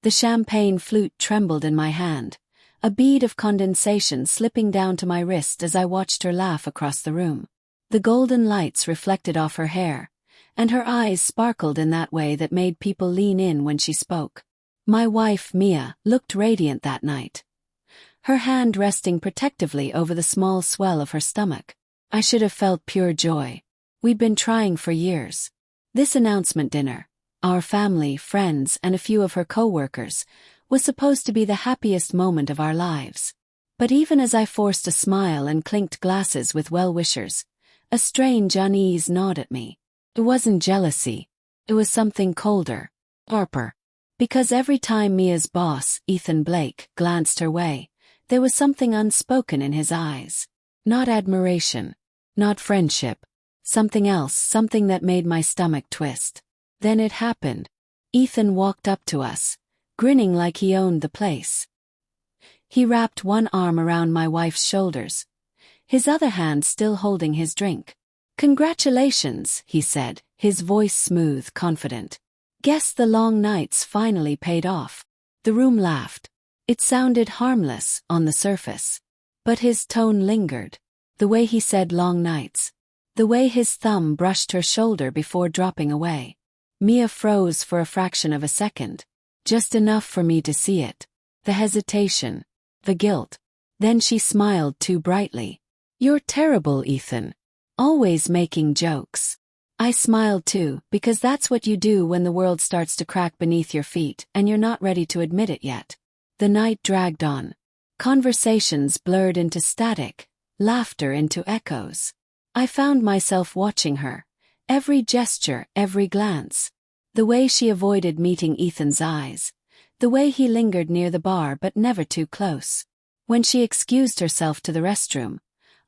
The champagne flute trembled in my hand, a bead of condensation slipping down to my wrist as I watched her laugh across the room. The golden lights reflected off her hair, and her eyes sparkled in that way that made people lean in when she spoke. My wife, Mia, looked radiant that night, her hand resting protectively over the small swell of her stomach. I should have felt pure joy. We'd been trying for years. This announcement dinner, our family, friends, and a few of her co-workers, was supposed to be the happiest moment of our lives. But even as I forced a smile and clinked glasses with well-wishers, a strange unease gnawed at me. It wasn't jealousy. It was something colder, sharper. Because every time Mia's boss, Ethan Blake, glanced her way, there was something unspoken in his eyes. Not admiration, not friendship. Something else, something that made my stomach twist. Then it happened. Ethan walked up to us, grinning like he owned the place. He wrapped one arm around my wife's shoulders, his other hand still holding his drink. "Congratulations," he said, his voice smooth, confident. "Guess the long nights finally paid off." The room laughed. It sounded harmless on the surface. But his tone lingered. The way he said long nights. The way his thumb brushed her shoulder before dropping away. Mia froze for a fraction of a second. Just enough for me to see it. The hesitation. The guilt. Then she smiled too brightly. "You're terrible, Ethan. Always making jokes." I smiled too, because that's what you do when the world starts to crack beneath your feet and you're not ready to admit it yet. The night dragged on. Conversations blurred into static, laughter into echoes. I found myself watching her, every gesture, every glance. The way she avoided meeting Ethan's eyes. The way he lingered near the bar but never too close. When she excused herself to the restroom,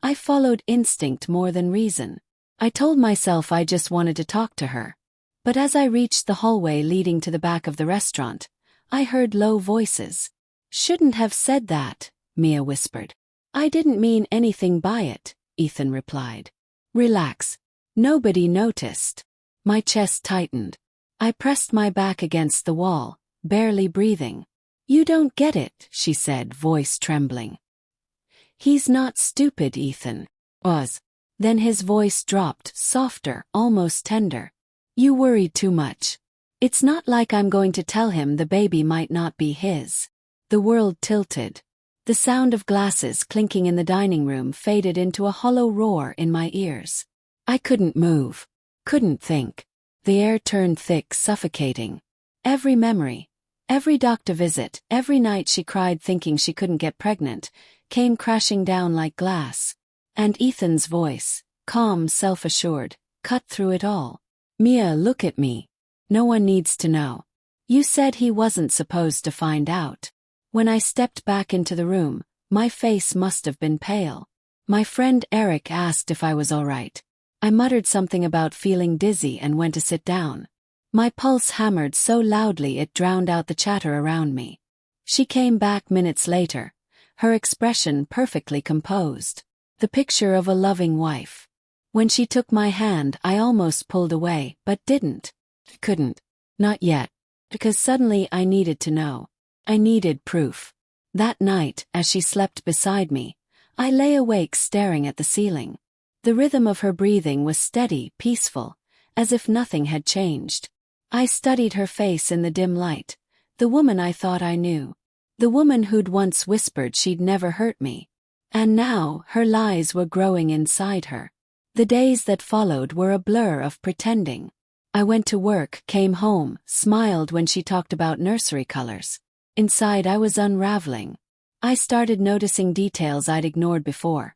I followed instinct more than reason. I told myself I just wanted to talk to her. But as I reached the hallway leading to the back of the restaurant, I heard low voices. "Shouldn't have said that," Mia whispered. "I didn't mean anything by it," Ethan replied. "Relax. Nobody noticed." My chest tightened. I pressed my back against the wall, barely breathing. "You don't get it," she said, voice trembling. "He's not stupid, Ethan." Was. Then his voice dropped, softer, almost tender. "You worry too much. It's not like I'm going to tell him the baby might not be his." The world tilted. The sound of glasses clinking in the dining room faded into a hollow roar in my ears. I couldn't move. Couldn't think. The air turned thick, suffocating. Every memory, every doctor visit, every night she cried thinking she couldn't get pregnant, came crashing down like glass. And Ethan's voice, calm, self-assured, cut through it all. "Mia, look at me. No one needs to know. You said he wasn't supposed to find out." When I stepped back into the room, my face must have been pale. My friend Eric asked if I was all right. I muttered something about feeling dizzy and went to sit down. My pulse hammered so loudly it drowned out the chatter around me. She came back minutes later, her expression perfectly composed. The picture of a loving wife. When she took my hand, I almost pulled away, but didn't. Couldn't. Not yet. Because suddenly I needed to know. I needed proof. That night, as she slept beside me, I lay awake staring at the ceiling. The rhythm of her breathing was steady, peaceful, as if nothing had changed. I studied her face in the dim light, the woman I thought I knew. The woman who'd once whispered she'd never hurt me. And now, her lies were growing inside her. The days that followed were a blur of pretending. I went to work, came home, smiled when she talked about nursery colors. Inside I was unraveling. I started noticing details I'd ignored before.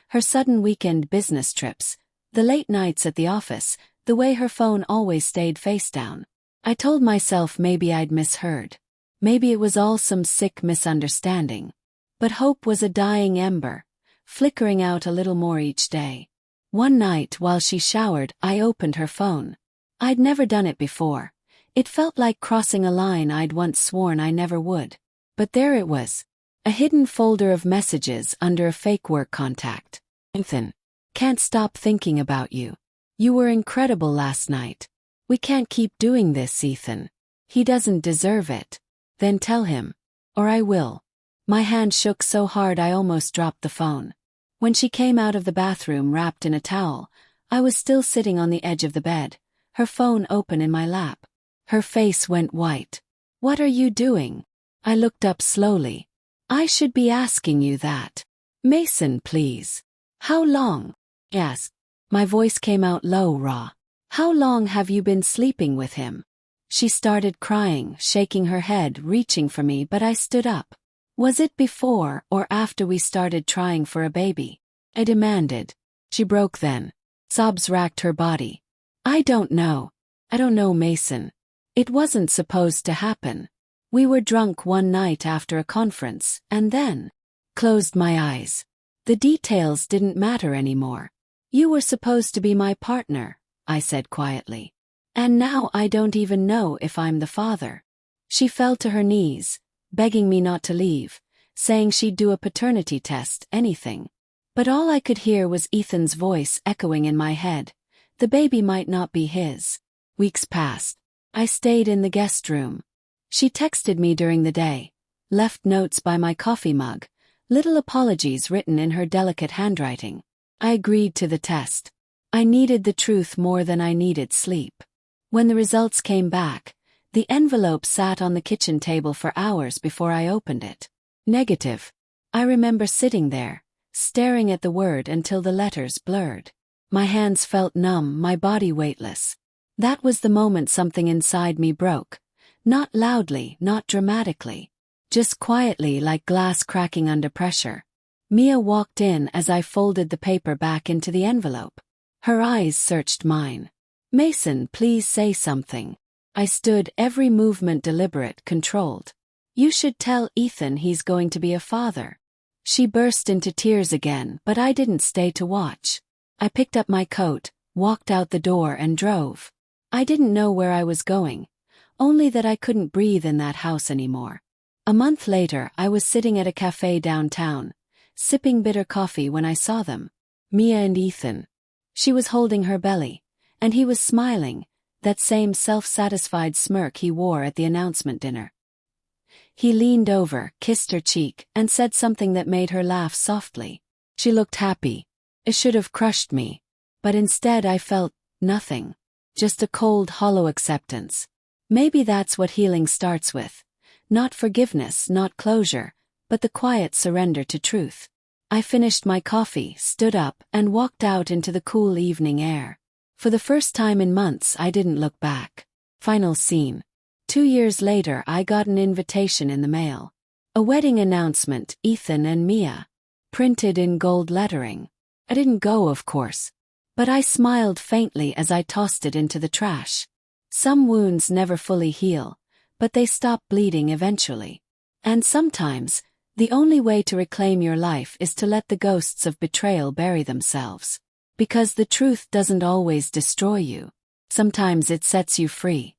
Her sudden weekend business trips, the late nights at the office, the way her phone always stayed face down. I told myself maybe I'd misheard. Maybe it was all some sick misunderstanding. But hope was a dying ember, flickering out a little more each day. One night while she showered, I opened her phone. I'd never done it before. It felt like crossing a line I'd once sworn I never would. But there it was. A hidden folder of messages under a fake work contact. "Ethan, can't stop thinking about you. You were incredible last night. We can't keep doing this, Ethan. He doesn't deserve it." Then tell him. Or I will. My hand shook so hard I almost dropped the phone. When she came out of the bathroom wrapped in a towel, I was still sitting on the edge of the bed, her phone open in my lap. Her face went white. What are you doing? I looked up slowly. I should be asking you that. Mason, please. How long? Yes. My voice came out low, raw. How long have you been sleeping with him? She started crying, shaking her head, reaching for me, but I stood up. Was it before or after we started trying for a baby? I demanded. She broke then. Sobs racked her body. I don't know. I don't know, Mason. It wasn't supposed to happen. We were drunk one night after a conference, and then closed my eyes. The details didn't matter anymore. You were supposed to be my partner, I said quietly. And now I don't even know if I'm the father. She fell to her knees, begging me not to leave, saying she'd do a paternity test, anything. But all I could hear was Ethan's voice echoing in my head. The baby might not be his. Weeks passed. I stayed in the guest room. She texted me during the day, left notes by my coffee mug, little apologies written in her delicate handwriting. I agreed to the test. I needed the truth more than I needed sleep. When the results came back, the envelope sat on the kitchen table for hours before I opened it. Negative. I remember sitting there, staring at the word until the letters blurred. My hands felt numb, my body weightless. That was the moment something inside me broke. Not loudly, not dramatically. Just quietly, like glass cracking under pressure. Mia walked in as I folded the paper back into the envelope. Her eyes searched mine. Mason, please say something. I stood, every movement deliberate, controlled. You should tell Ethan he's going to be a father. She burst into tears again, but I didn't stay to watch. I picked up my coat, walked out the door and drove. I didn't know where I was going, only that I couldn't breathe in that house anymore. A month later, I was sitting at a cafe downtown, sipping bitter coffee when I saw them. Mia and Ethan. She was holding her belly, and he was smiling, that same self-satisfied smirk he wore at the announcement dinner. He leaned over, kissed her cheek, and said something that made her laugh softly. She looked happy. It should have crushed me. But instead I felt nothing. Just a cold, hollow acceptance. Maybe that's what healing starts with. Not forgiveness, not closure, but the quiet surrender to truth. I finished my coffee, stood up, and walked out into the cool evening air. For the first time in months I didn't look back. Final scene. 2 years later I got an invitation in the mail. A wedding announcement, Ethan and Mia. Printed in gold lettering. I didn't go, of course. But I smiled faintly as I tossed it into the trash. Some wounds never fully heal, but they stop bleeding eventually. And sometimes, the only way to reclaim your life is to let the ghosts of betrayal bury themselves. Because the truth doesn't always destroy you. Sometimes it sets you free.